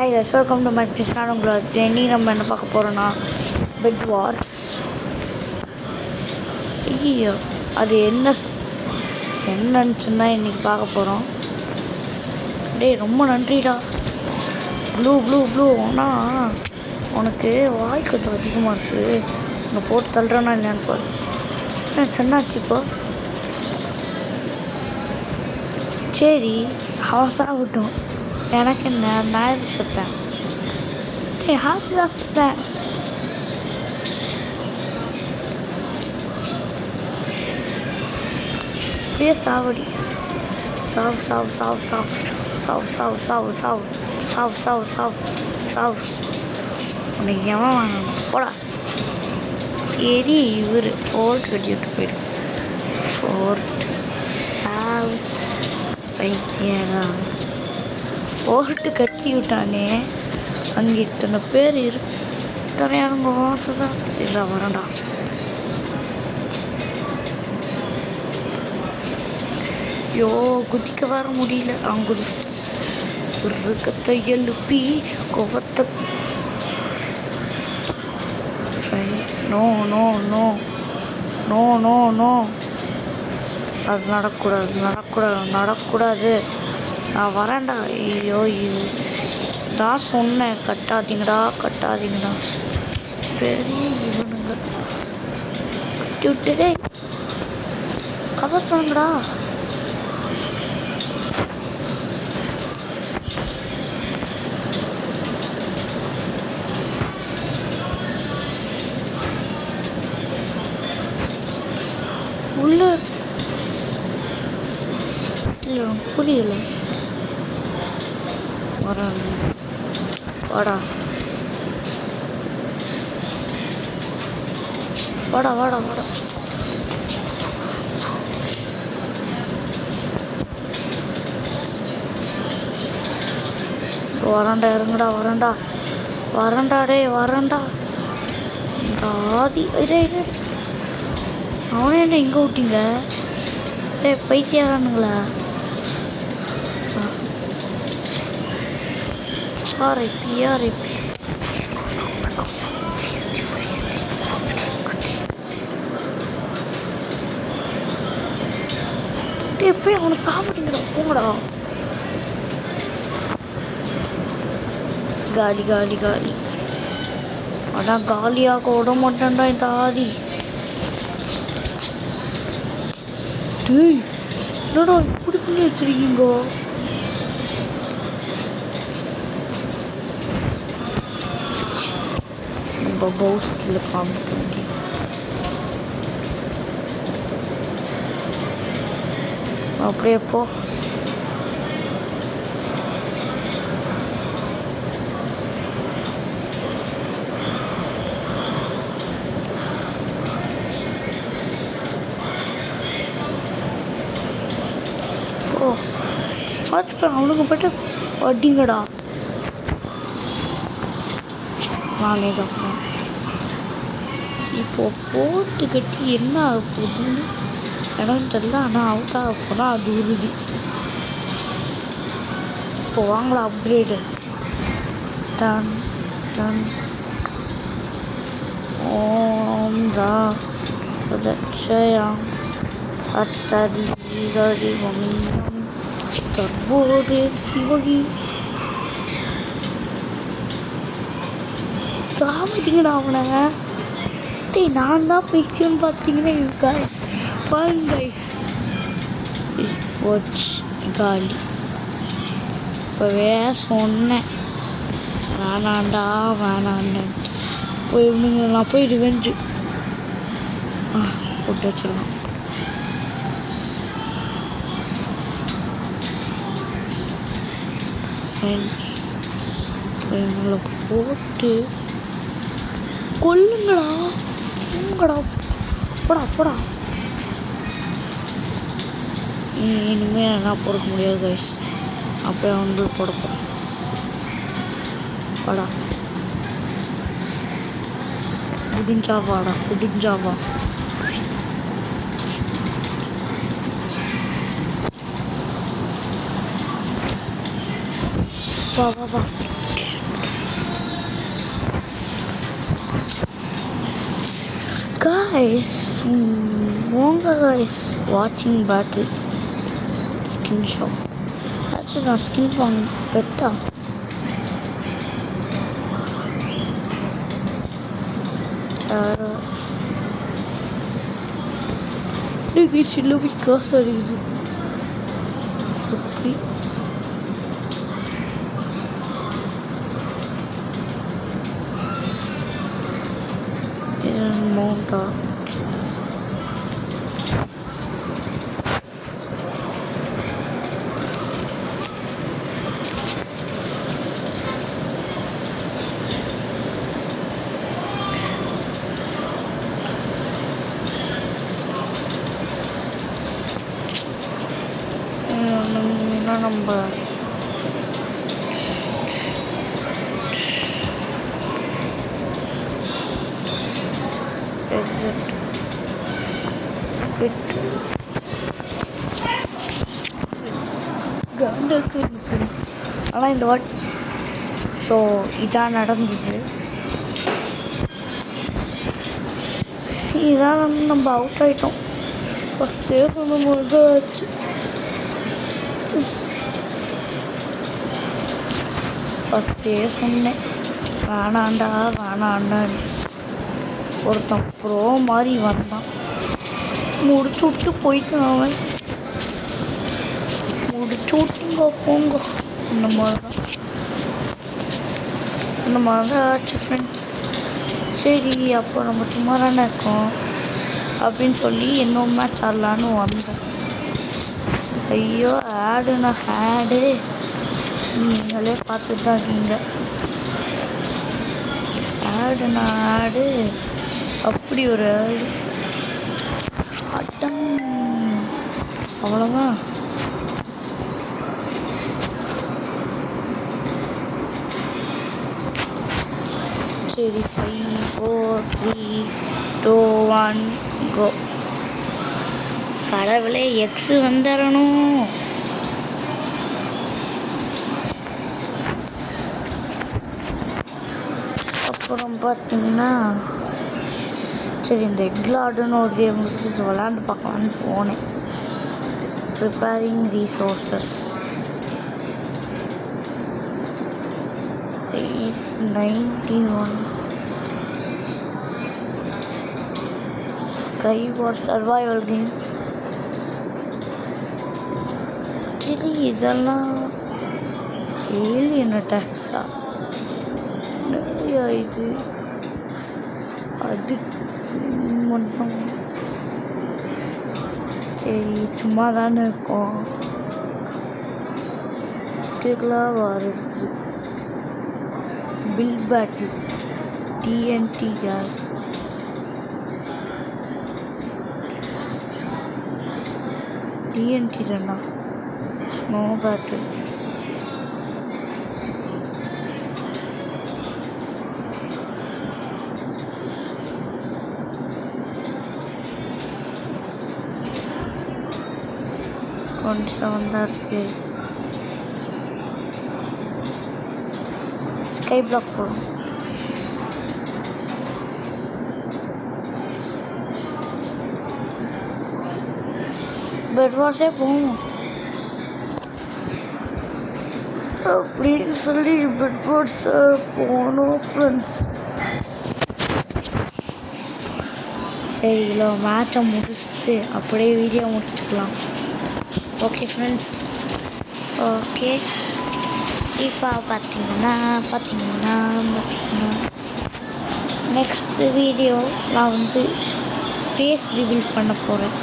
Hi guys, welcome to my channel. இன்னைக்கு நம்ம என்ன பார்க்க போகிறோன்னா பெட் வார்ஸ். ஐயோ, அது என்னன்னு சொன்னால் இன்றைக்கி பார்க்க போகிறோம். டேய் ரொம்ப நன்றிடா ப்ளூ ஆனால் உனக்கு வாய் கொஞ்சம் அதிகமாக இருக்குது. உன்னை போட்டு தள்ளுறேன்னா இல்லையான்னு பாரு. சொன்னாச்சு இப்போ. சரி அவன் சாப்பிட்டோம், எனக்கு என்ன, நான் எதுக்கு செத்தேன்? ஹாஸ்டல் தான் செத்தேன். அப்படியே சாவடி. சாவு சாவு சாவு சாவு சாவு சாவு சாவு சாவு சாவு சாவு சாவு சாவு. உனக்கு எவன் வாங்கணும் போடா. சரி இவர் ஃபோர்ட் கட்டி விட்டு போயிடு. ஃபோர்ட் சாவு பைத்தியதான். ஃபோர்ட்டு கட்டி விட்டானே, அங்கே இத்தனை பேர் இத்தனை அவங்க வாசதான் இல்லை வரண்டா. ஐயோ குதிக்க வர முடியல. அவங்க குதிச்சு ஒரு கத்தை எழுப்பி கோவத்தை. Friends no no no no no no, அது நடக்கூடாது. நான் வரேன்டா. ஐயோ நான் சொன்னேன் கட்டாதீங்கடா. பெரிய இவனுங்க கட்டி விட்டுடே கதை சொல்லுங்கடா. உள்ள இல்லை புரியல. வாடா வரண்டா. இறங்குடா. வரண்டா. ஆதி அவனே என்ன இங்கே விட்டீங்க? பைத்தியானுங்களா? ஆர்ஐபி. போய் அவனை சாப்பிட்டீங்கடா, போங்கடா. காலி. ஆனால் காலியாக விட மாட்டேன்டா இந்த ஆதி. என்னடா இப்படி பண்ணி வச்சிருக்கீங்கோ? நம்ம பவுஸ்ல காமிக்க முடியும். அப்படியே போ. அவனுக்கு போய்ட்டு வட்டிங்கடா. நானே தான் இப்போ போட்டு கட்டி என்ன ஆக போகுதுன்னு இடம் தெரியல. ஆனால் அவுட் ஆக போனால் அது உறுதி. இப்போ வாங்கலாம் அப்கிரேடு. டன் ஓம் ரா ரட்சயாம் அத்தரி மமியம் தற்போது சிவகி. சாப்பிட்டீங்கடா அவனை. நான் தான் பேசியும் பார்த்தீங்கன்னா காலி. இப்போவே சொன்னேன் வேணான்னு. நான் போய் ரிவெஞ்சு போட்டு வச்சிடலாம். எங்களை போட்டு கொல்லுங்கடா. போடா. இனிமேல் என்ன பொறுக்க முடியாது கைஸ். அப்படியே வந்து போட போகிறேன். வாடா முடிஞ்சா வா. வா Guys, Monga is watching battle skin shop. Actually, நான் ஸ்கின் வாங்க பெட்டா இன்னைக்கு சிலுவை காசு அடிக்குது. சுற்றி மோண்டா நம்ம ஆனால் இந்த வாட் ஸோ இதான் நடந்தது. இதான் நம்ம அவுட் ஆகிட்டோம். ஃபஸ்ட்டே சொல்லும்போது ஆச்சு. ஃபஸ்ட்டே சொன்னேன் வேணாண்டான்னு. ஒருத்தன் ப்ரோ மாதிரி வந்தான், முடிச்சு விட்டு போயிட்டான். அவன் முடிச்சு விட்டுங்க போங்க. இந்த மாதிரி தான் ஆச்சு ஃப்ரெண்ட்ஸ். சரி அப்போ நம்ம சும்மா தானே இருக்கோம் அப்படின்னு சொல்லி இன்னொரு மேட்ச் ஆடலான்னு வந்தேன். ஐயோ ஆடுண்ணா ஆடு, நீங்களே பார்த்துட்டு தான் இருக்கீங்க. ஆடுண்ணா ஆடு, அப்படி ஒரு ஆடு அட்டம். அவ்வளோதான். சரி 5 4 3 2 1 கோ. கடவுளே எக்ஸு வந்துடணும். அப்புறம் பார்த்தீங்கன்னா சரி இந்த எக்லாடுன்னு ஒரு கேம் இருக்குது, விளாண்டு பார்க்கலான்னு போனேன். Preparing resources 891 Skyward survival games. சரி இதெல்லாம் ஏலியன் அட்டாக்ஸா நிறையா இது. அது மட்டும் சரி சும்மா தானே இருக்கோம். வருது பில் பேட்டில் டிஎன்டி கேஸ். டிஎன்டி தானா? Snow battle. கொஞ்சம் தான் இருக்கு. ஸ்கை பிளாக் போடும். பெட் வாஷே போகும் அப்படின்னு சொல்லி பெட் வாஷ் போகணும் ஃப்ரெண்ட்ஸ். சரி இவ்வளோ மேட்சை முடிச்சுட்டு அப்படியே வீடியோ முடிச்சுக்கலாம். Okay friends, okay. இப்போ பார்த்தீங்கன்னா நெக்ஸ்ட் வீடியோ நான் வந்து ஃபேஸ் ரிவீல் பண்ண போகிறேன்.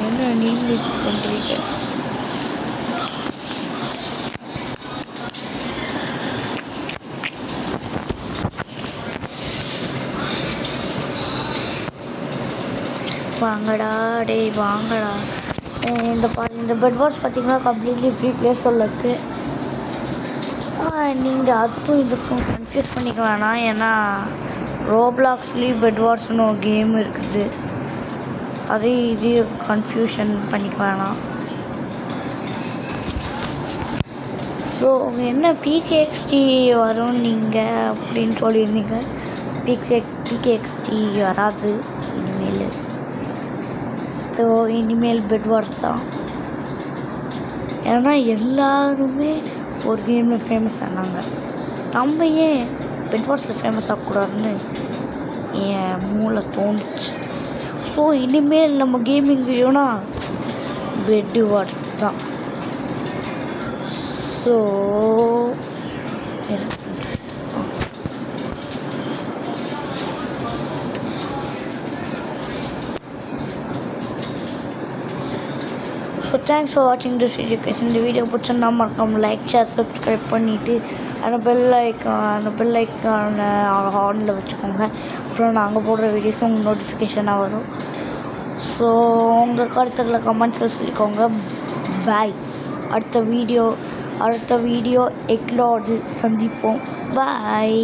என்ன நீங்கள் பண்ணுறீங்க? வாங்கடா டேய் வாங்கடா. இந்த பெட் வாஷ் பார்த்தீங்கன்னா கம்ப்ளீட்லி ஃப்ரீ ப்ளே ஸ்டோரில் இருக்குது. நீங்கள் அதுக்கும் இதுக்கும் கன்ஃபியூஸ் பண்ணிக்க வேணாம். ஏன்னா ரோப்ளாக்ஸ்லேயும் பெட் வாஷ்னு ஒரு கேம் இருக்குது, அதையும் இதையும் கன்ஃபியூஷன் பண்ணிக்க வேணாம். ஸோ என்ன பிகேஎக்ஸ்டி வரும் நீங்கள் அப்படின்னு சொல்லியிருந்தீங்க. பிகேஎக்ஸ்டி வராது இனிமேல். ஸோ இனிமேல் பெட் வார்ஸ் தான். ஏன்னா எல்லாருமே ஒரு கேமில் ஃபேமஸ் ஆனாங்க. நம்ம ஏன் பெட் வார்ஸில் ஃபேமஸ் ஆகக்கூடாதுன்னு என் மூளை தோணுச்சு. ஸோ இனிமேல் நம்ம கேமிங் வீடியோனா பெட் வார்ஸ் தான். ஸோ தேங்க்ஸ் ஃபார் வாட்சிங் திஸ் வீடியோ. இந்த வீடியோ பிடிச்சிருந்தா மறக்காம லைக், ஷேர், சப்ஸ்கிரைப் பண்ணிவிட்டு அந்த பெல் ஐக்கானை ஆனில் வச்சுக்கோங்க. அப்புறம் நாங்கள் போடுற வீடியோஸ் உங்களுக்கு நோட்டிஃபிகேஷனாக வரும். ஸோ உங்கள் கருத்துக்களை கமெண்ட்ஸில் சொல்லிக்கோங்க. பாய். அடுத்த வீடியோ எக்லோடில் சந்திப்போம். பாய்.